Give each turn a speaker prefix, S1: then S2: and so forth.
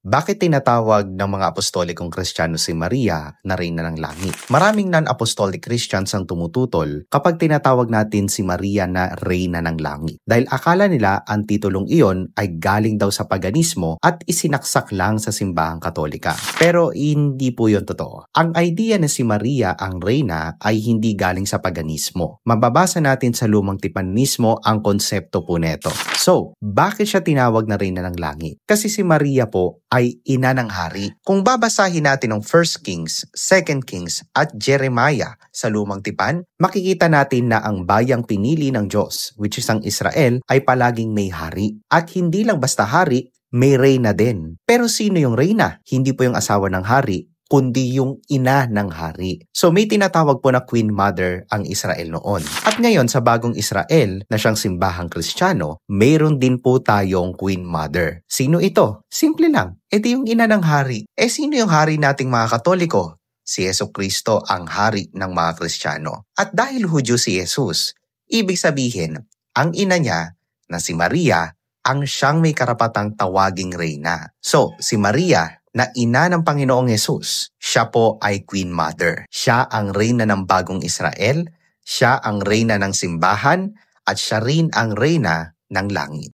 S1: Bakit tinatawag ng mga apostolikong Kristiyano si Maria na Reyna ng Langit? Maraming non-apostolic Christians ang tumututol kapag tinatawag natin si Maria na Reyna ng Langit. Dahil akala nila ang titulong iyon ay galing daw sa paganismo at isinaksak lang sa simbahang Katolika. Pero hindi po yun totoo. Ang idea na si Maria ang Reyna ay hindi galing sa paganismo. Mababasa natin sa Lumang Tipan mismo ang konsepto po neto. So, bakit siya tinawag na Reyna ng Langit? Kasi si Maria po ay ina ng hari. Kung babasahin natin ang 1 Kings, 2 Kings at Jeremiah sa Lumang Tipan, makikita natin na ang bayang pinili ng Diyos, which is ang Israel, ay palaging may hari. At hindi lang basta hari, may reyna din. Pero sino yung reyna? Hindi po yung asawa ng hari, kundi yung ina ng hari. So may tinatawag po na Queen Mother ang Israel noon. At ngayon sa bagong Israel na siyang simbahang Kristiyano, mayroon din po tayong Queen Mother. Sino ito? Simple lang. Ito yung ina ng hari. Sino yung hari nating mga Katoliko? Si Jesucristo ang hari ng mga Kristiyano. At dahil Hudyo si Jesus, ibig sabihin, ang ina niya na si Maria ang siyang may karapatang tawaging reyna. So, si Maria na ina ng Panginoong Hesus, siya po ay Queen Mother. Siya ang reyna ng bagong Israel, siya ang reyna ng simbahan, at siya rin ang reyna ng langit.